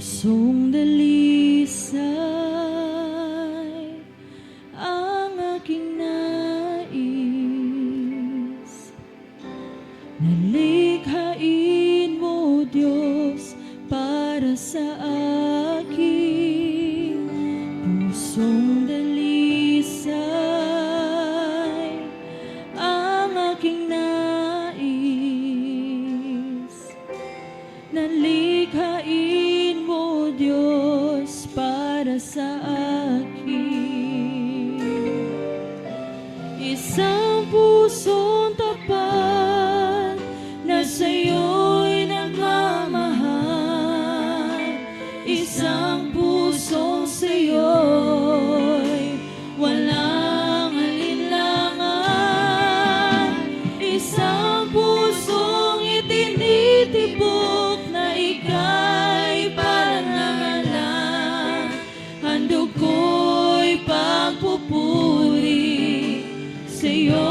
Pusong dalisay ang aking nais. Nalikhain mo, Diyos, para sa akin. Pusong dalisay ang aking nais. Nalikhain mo, Diyos, para sa akin. Isang pusong tapat na sa'yo'y nagmamahal. Isang pusong sa'yo'y walang alinlangan. Isang pusong itinitibok na ika'y parangalan. Handog ko'y pagpupuri sa'yo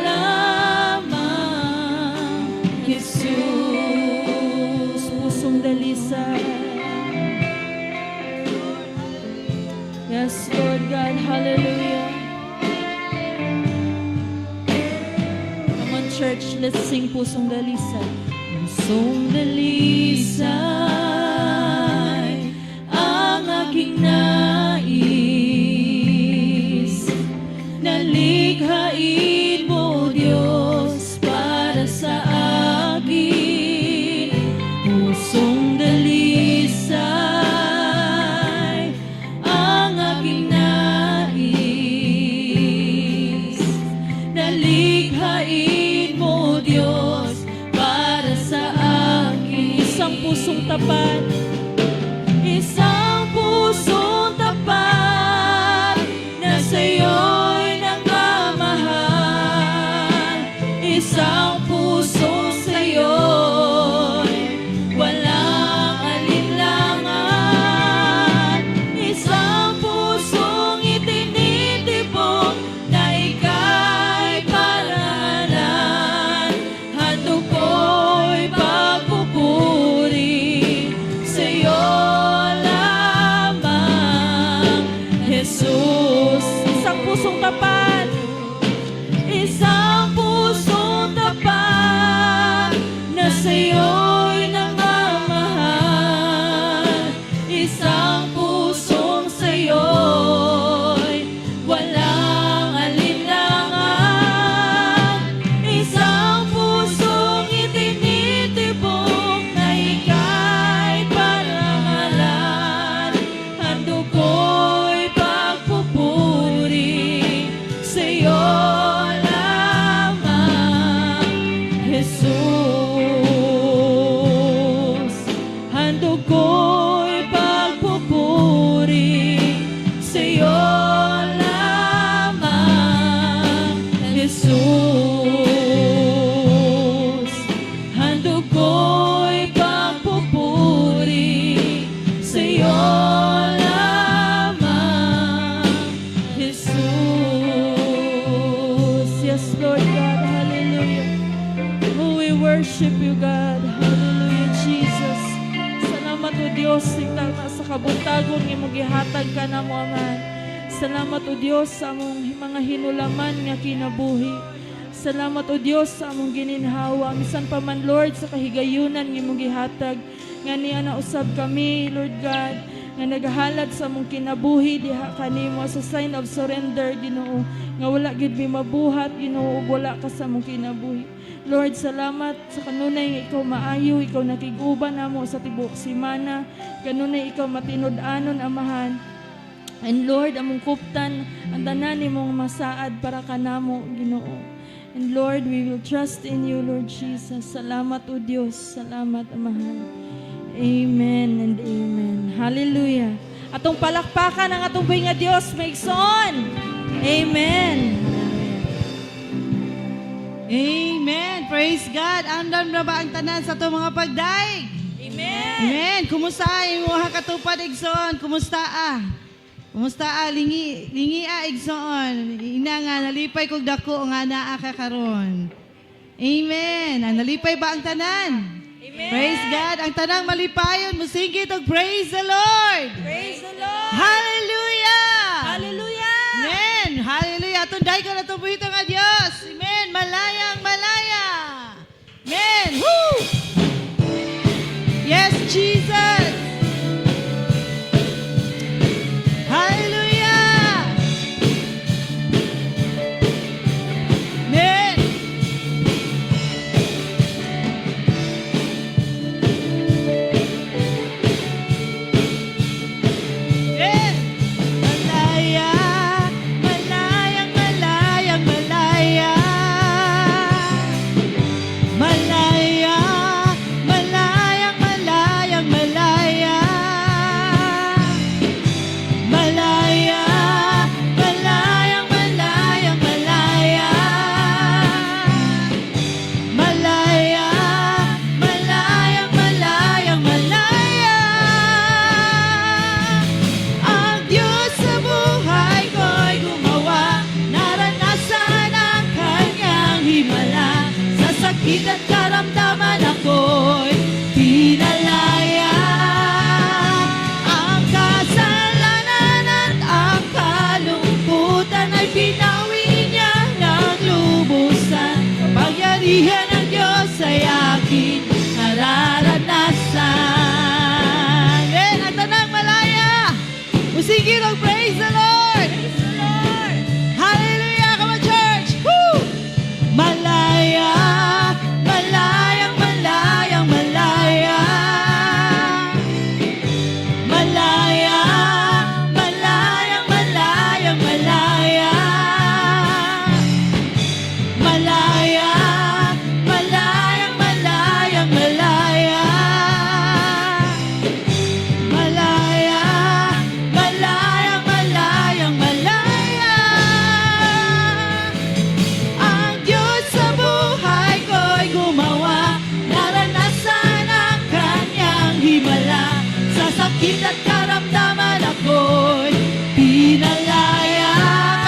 lamang, Jesus. Pusong dalisay. Yes, Lord God, hallelujah. Come on, church, let's sing Pusong Dalisay. Pusong dalisay ang aking nais. Nalikhain mo, Diyos, para sa akin. Pusong dalisay ang aking nais. Nalikhain mo, Diyos, para sa akin. Isang pusong tapat. Isang pusong tapat na sa'yo'y nagmamahal. Isang pusong sa'yo'y walang alinlangan. Isang pusong itinitibok na ika'y parangalan. Handog ko'y pagpupuri sa'yo lamang, Jesus. Isang pusong tapat. Isang pusong tapat na sa'yo'y nagmamahal. Isang pusong sa'yo'y walang alinlangan. Isang pusong itinitibok na ika'y parangalan. Handog ko'y pagpupuri sa'yo lamang, Jesus. Handog ko'y pagpupuri sa'yo lamang, Jesus. Handog ko'y pagpupuri sa'yo lamang, Jesus. Yes, Lord God, hallelujah. Oh, we worship you, God. Hallelujah, Jesus. Salamat o Diyos, tingnan na sa kabuntagon ng imong gihatag ka na mo, Aman. Salamat o Diyos sa among mga hinulaman nga kinabuhi. Salamat o Diyos sa among gininhawa. Misan pa man, Lord, sa kahigayunan ng imong gihatag. Nga niya na usab kami, Lord God, nga naghahalad sa among kinabuhi diha kanimo sa sign of surrender, Ginoo. Nga wala gid mi mabuhat, Ginoo, ug wala ka sa among kinabuhi. Lord, salamat sa kanunay nga ikaw maayo, ikaw nakiguban namo sa tibuok simana. Kanunay ikaw matinud-anon, Amahan. And Lord, among kuptan ang tanan nimong masaad para kanamo, Ginoo. And Lord, we will trust in you, Lord Jesus. Salamat o Diyos. Salamat, Amahan. Amen and amen. Hallelujah. Atong palakpakan ang atong buhay nga Diyos, maigsoon. Amen. Amen. Praise God. Andam na ba ang tanan sa itong mga pagdaig? Amen. Amen. Kumusta ang mga katupad, Igsoon? Kumusta Kumusta lingi igsoon? Ina nga nalipay kog dako nga naa ka karon. Amen. Nalipay ba ang tanan? Praise God. Ang tanang malipayon, musingkit og praise the Lord. Praise the Lord. Hallelujah. Hallelujah. Amen. Hallelujah. Tunday ko na ito nga Diyos. Amen. Malayang malaya. Amen. Woo! Yes, Jesus. Hallelujah. Amen. Amen. Malaya, malayang malayang malaya. Malaya, malayang malayang malaya. Malaya, malayang malayang malaya. Malaya, malayang malayang malaya. Ang Diyos sa buhay ko'y gumawa, naranasan ang kanyang himala. Sa sakit at karamdaman ako'y pinalaya. Ang kasalanan at ang kalungkutan ay pinawi niya ng lubusan. Kapangyarihan ng Diyos ay aking nararanasan. Amen. Ang tanang malaya. Musigil og praise the Lord. Praise the Lord. Hallelujah. Come on, church. Woo! Malaya, malayang malayang malaya. Malaya, malayang malayang malaya. Malaya, malayang malayang malaya. Malaya, malayang malayang malaya. Ang Diyos sa buhay ko'y gumawa, naranasan ang kanyang himala. Sa sakit at karamdaman ako'y pinalaya.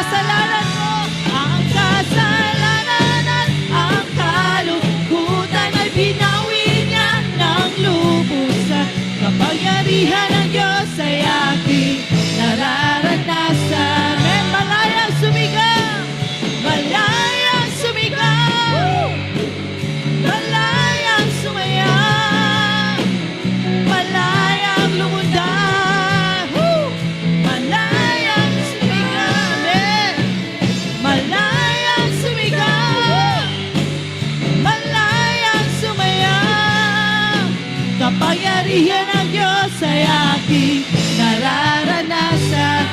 Kasalanan mo, ang kasalanan at ang kalungkutan ay binawi niya ng lubusan. Kapangyarihan ng Diyos ay aking nararanasan. Amen. Malayang sumigaw, malayang sumigaw, malayang sumaya, malayang lumundag. Woo! Malayang sumigaw, amen. Malayang sumigaw, malayang sumaya. Kapangyarihan ng Diyos ay aking nararanasan.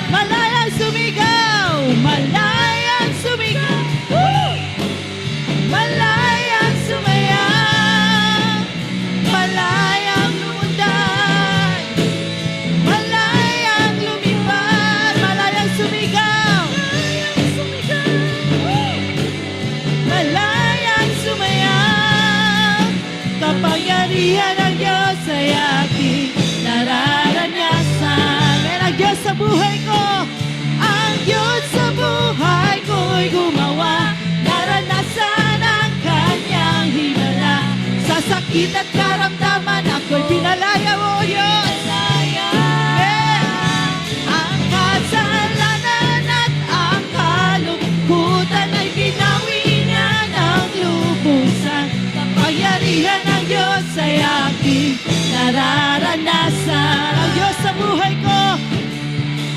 Malayang sumigaw, malayang sumigaw. Woo! Malayang sumaya, malayang lumundag, malayang lumipad, malayang sumigaw, malayang sumigaw. Woo! Malayang sumaya. Kapangyarihan ng Diyos ay aking nararanasan. Amen. Ang Diyos sa buhay ko, ang Diyos sa buhay ko'y gumawa, naranasan ang kanyang himala. Sa sakit at karamdaman ako'y pinalaya mo, Diyos. Amen. Ang kasalanan at ang kalungkutan ay binawi niya ng lubusan. Kapangyarihan ng Diyos ay aking nararanasan. Ang Diyos sa buhay ko,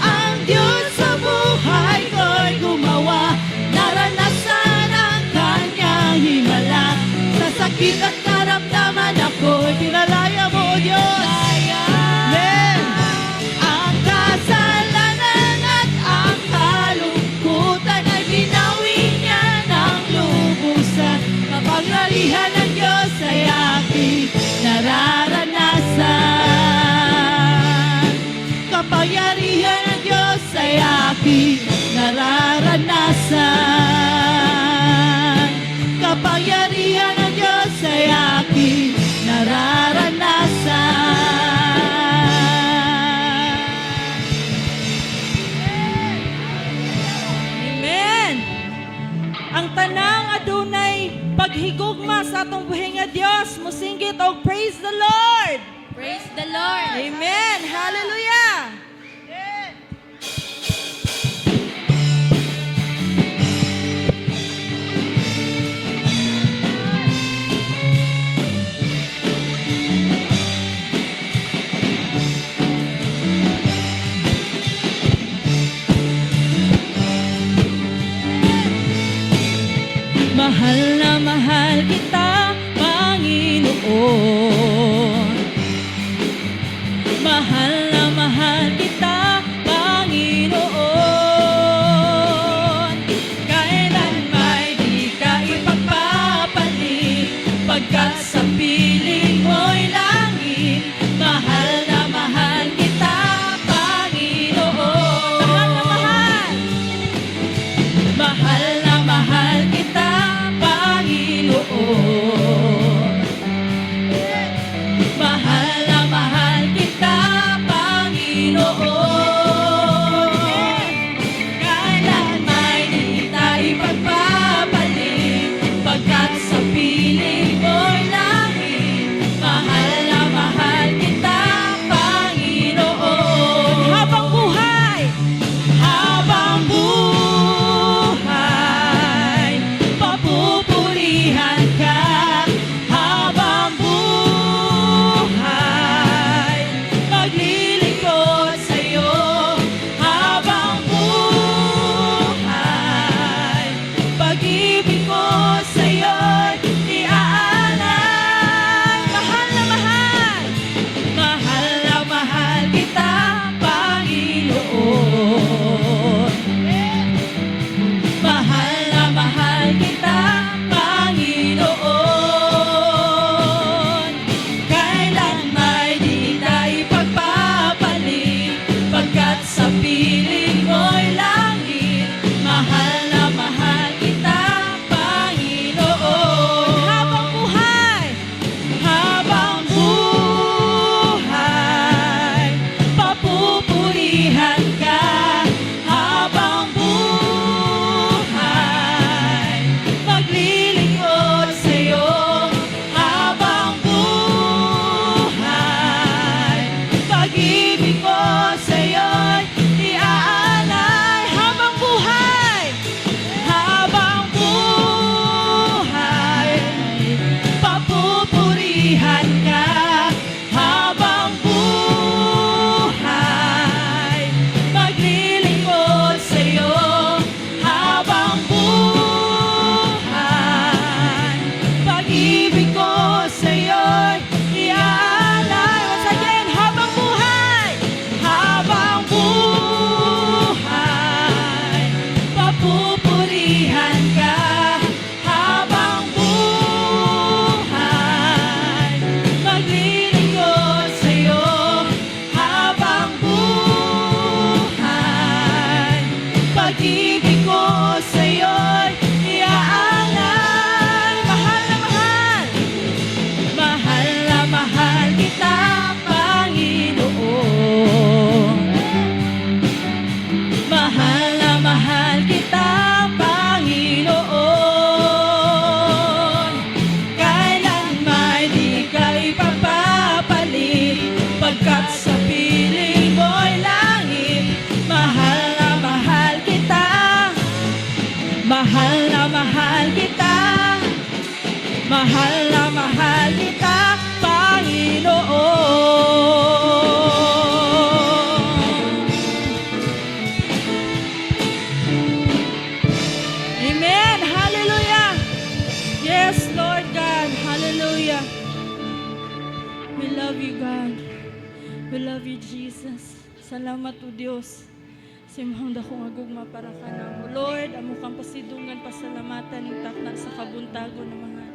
ang Diyos sa buhay ko'y gumawa, naranasan ang kanyang himala. Sa sakit at karamdaman ako'y pinalaya. We love you, God. We love you, Jesus. Salamat o Dios. Simhang dako nga gugma para ka namo. Lord, amo kang pasidungan pasalamatan ning takna sa kabuntagon na mga.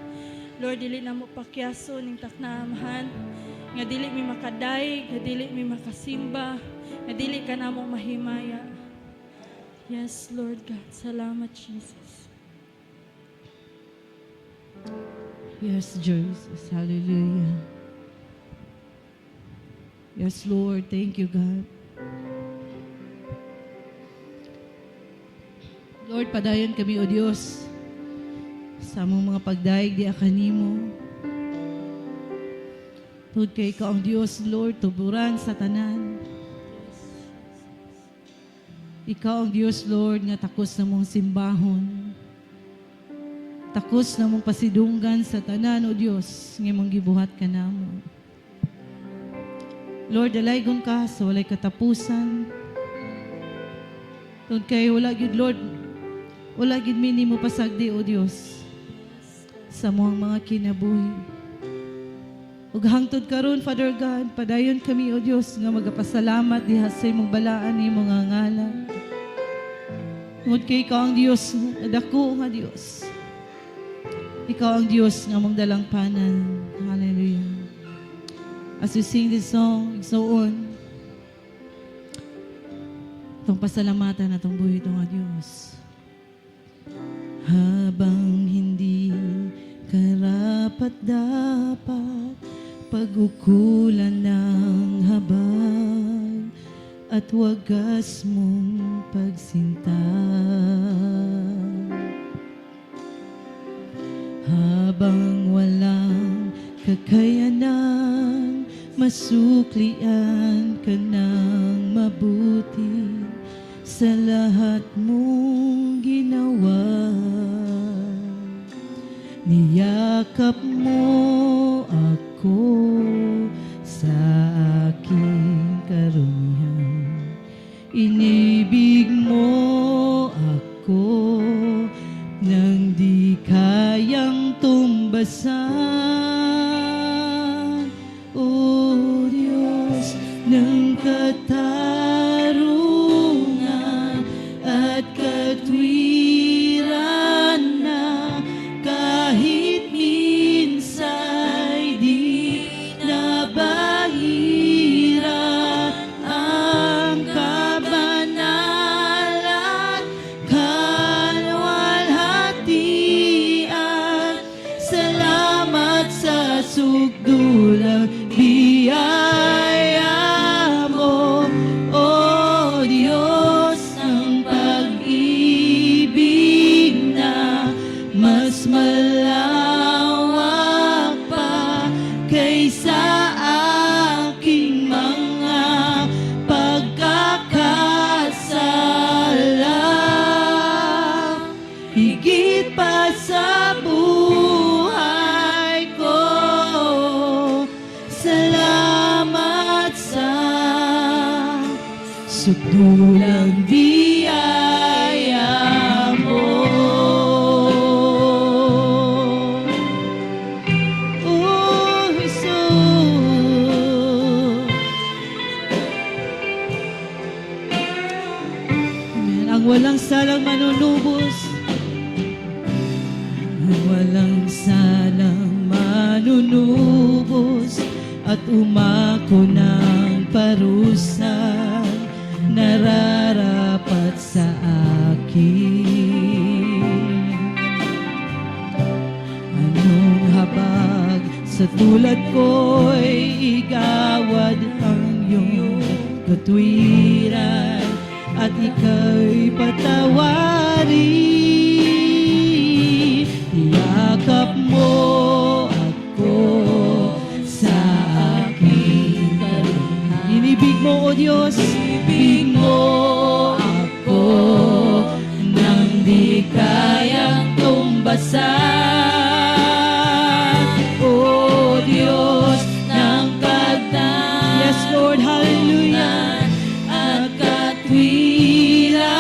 Lord, dili na mo pakyaso ning takna amahan. Nga dili mi makadayeg, nga dili mi makasimba, nga dili ka namo mahimaya. Yes, Lord God. Salamat, Jesus. Yes, Jesus. Hallelujah. Yes, Lord. Thank you, God. Lord, padayon kami, O Diyos, sa among mga pagdaig di akanimo. Tungod kay Ikaw ang Diyos, Lord, tuburan sa tanan. Ikaw ang Diyos, Lord, nga takos na mong simbahon. Takos na mong pasidunggan sa tanan, O Diyos, nga mong gibuhat ka namo. Lord, dalaygon ka sa walay katapusan. Tungod kay wala gyud, Lord, wala gyud mini mo pasagdi, O Diyos, sa muang mga kinabuhi. Ug hangtod karon, Father God, padayon kami, O Diyos, nga magapasalamat diha sa imong balaan ni mga ngalan. Tungod kay Ikaw ang Diyos, dako nga Diyos. Ikaw ang Diyos nga mong dalangpanan. Hallelujah. As we sing this song, igsoon, itong pasalamatan na itong buhay itong Diyos. Habang hindi karapat-dapat pagukulan ng habag at wagas mong pagsinta. Habang walang kakayanan, masuklian ka ng mabuti sa lahat mong ginawa. Niyakap mo ako sa aking karumihan. Inibig mo ako nang di kayang tumbasan. O Diyos ng katarungan at katwiran na kahit minsa'y di nabahira ang kabanalan, kalwalhatian. Salamat sa sugdulang biyaya mo, O Diyos ng pag-ibig na mas malawak pa kaysa aking mga pagkakasala. Higit pa sa buhay ko, salamat sa sugdulang biyaya mo. Oh, Jesus. Amen. Ang walang salang manunubos, ang walang salang manunubos at umako ng parusa nararapat sa akin. Anong habag sa tulad ko'y igawad ang iyong katwiran at ika'y patawarin. Iyakap mo ako sa aking karumihan. Inibig mo, O Diyos, inibig mo ako nang di kayang tumbasan. O Diyos ng kagdan, yes Lord, hallelujah, at katwiran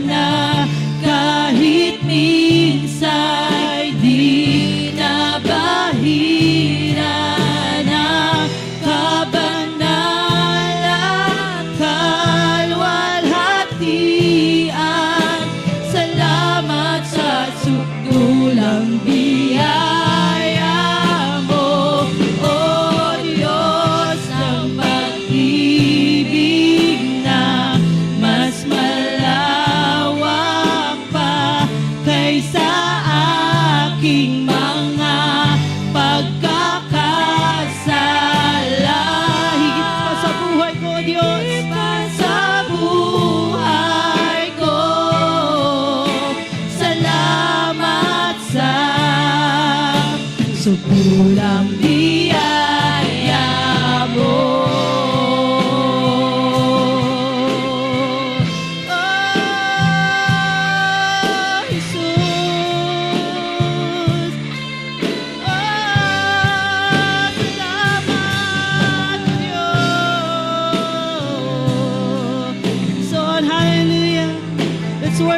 na kahit minsa'y di nabahira ng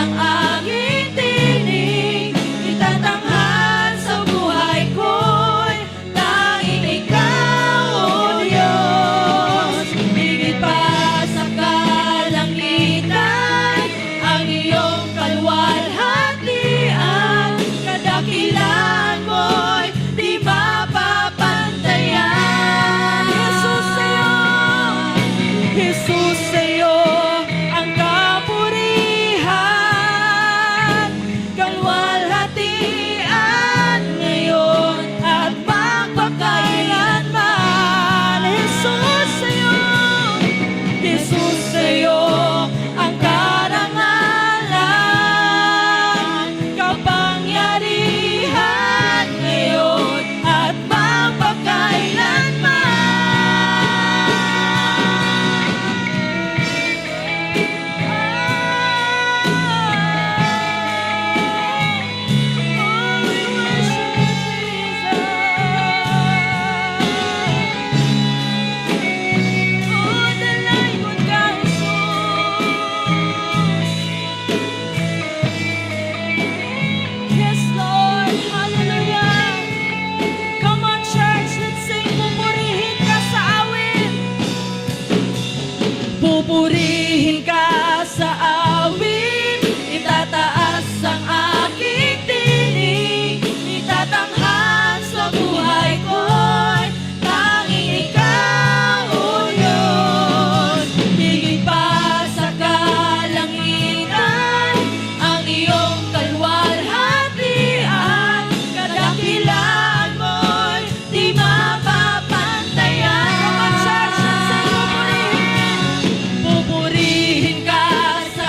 ang aking tinig, itatanghal sa buhay ko'y tanging ikaw, O Diyos. Higit pa sa kalangitan, ang iyong kaluwalhatian, kadakilaan mo'y di mapapantayan. Jesus sa'yo ang kapurihan, kaluwalhatian ngayon at magpakailanman. Jesus sa'yo ang karangalan, kapangyarihan ngayon at magpakailanman. Yes, Lord. Hallelujah. Come on, church. Let's sing. Pupurihin ka sa awit. Pupurihin ka sa awit. Itataas ang aking tinig. Itatanghal sa buhay ko'y tanging ikaw, O Diyos. Higit pa sa kalangitan, ang iyong kaluwalhatian, kadakilaan mo'y di mapapantayan. Come on, church, let's sing. Pupurihin ka sa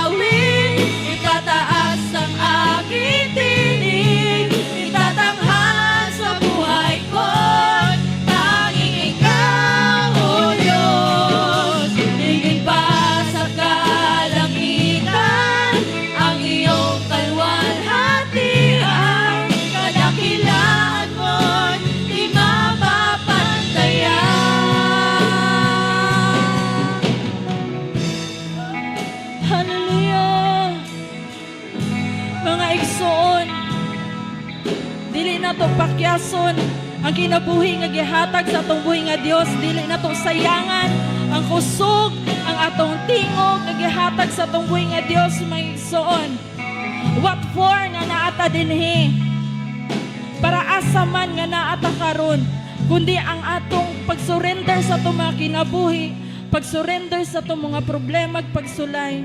awit, itataas ang aking tinig, itatanghal sa buhay ko'y tanging ikaw, O Diyos. Higit pa sa kalangitan, ang iyong kaluwalhatian, kadakilaan mo'y di mapapantayan. Hallelujah. Mga igsoon, dili na to pakyason ang kinabuhi nga gihatag sa atong buhi nga Dios. Dili na to sayangan ang kusog, ang atong tingog nga gihatag sa atong buhi nga Dios, mga igsoon. What for nga naata dinhi? Para asa man nga naata karon, kundi ang atong pag-surrender sa atong mga kinabuhi, pag-surrender sa atong mga problema, pagsulay.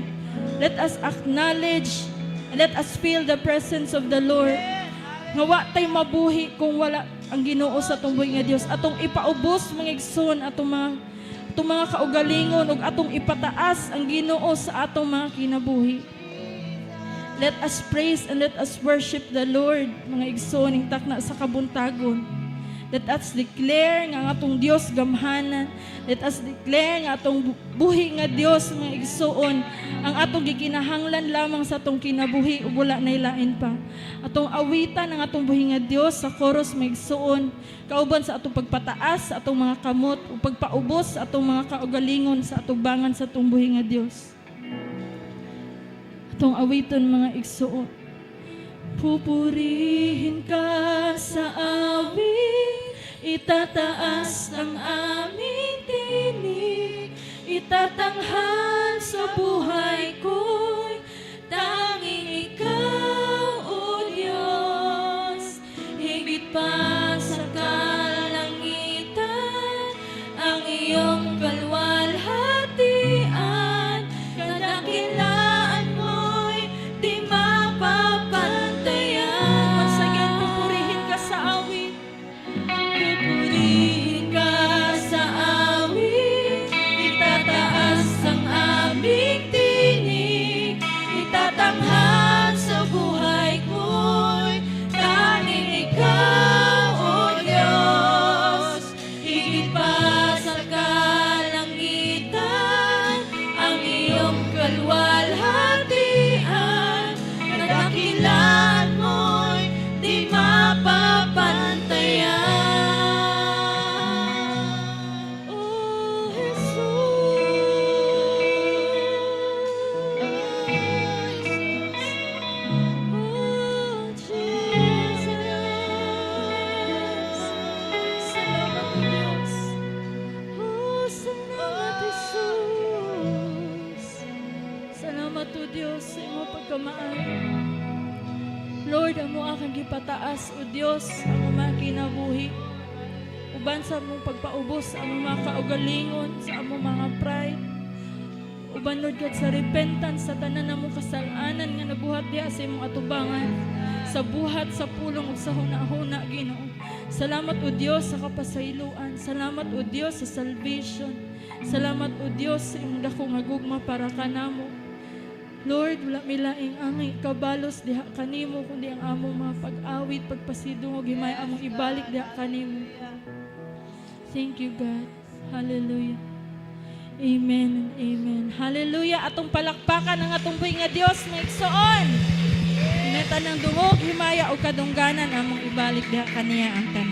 Let us acknowledge, let us feel the presence of the Lord. Nga wa tay mabuhi kung wala ang Ginoo sa atong buhi nga Dios. Atong ipaubos mga igsoon atong mga kaugalingon ug atong ipataas ang Ginoo sa atong mga kinabuhi. Let us praise and let us worship the Lord, mga igsoon, ing takna sa kabuntagon. Let us declare nga ang atong Dios gamhanan. Let us declare nga atong buhi nga Dios, mga igsoon, ang atong gikinahanglan lamang sa atong kinabuhi ug wala nay lain pa. Atong awitan ang atong buhi nga Dios sa chorus, mga igsoon, kauban sa atong pagpataas sa atong mga kamot ug pagpaubos sa atong mga kaugalingon sa atubangan sa atong buhi nga Dios. Atong awiton, mga igsoon. Pupurihin ka sa awit, itataas ang aming tinig, itatanghal sa buhay ko'y tanging ikaw, O Diyos. Higit pa sa kalangitan, ang iyong kaluwalhatian, kadakilaan mo'y di mapapantayan. Once again, pupurihin ka sa awit. Pupurihin ka sa awit, itataas ang aming tinig, pagkamaayo. Lord, amo akang gipataas o Dios ang mga kinabuhi. Uban sa among pagpaubos sa among mga kaugalingon, sa among mga pride. Uban Lord God sa repentance sa tanan namong kasalanan nga nabuhat diha sa imong atubangan. Sa buhat sa pulong ug sa hunahuna Ginoo. Salamat o Dios sa kapasayloan. Salamat o Dios sa salvation. Salamat o Dios sa imong dakong nga gugma para kanamo. Lord, wala milaing angay kabalos diha kanimo kundi ang among mga pag-awit, pagpasidungog himay among ibalik diha kanimo. Thank you God. Hallelujah. Amen and amen. Hallelujah. Atong palakpakan ang atong buhi nga Dios na igsoon. Neta ng dungog himaya o kadungganan among ibalik diha kaniya ang tanan.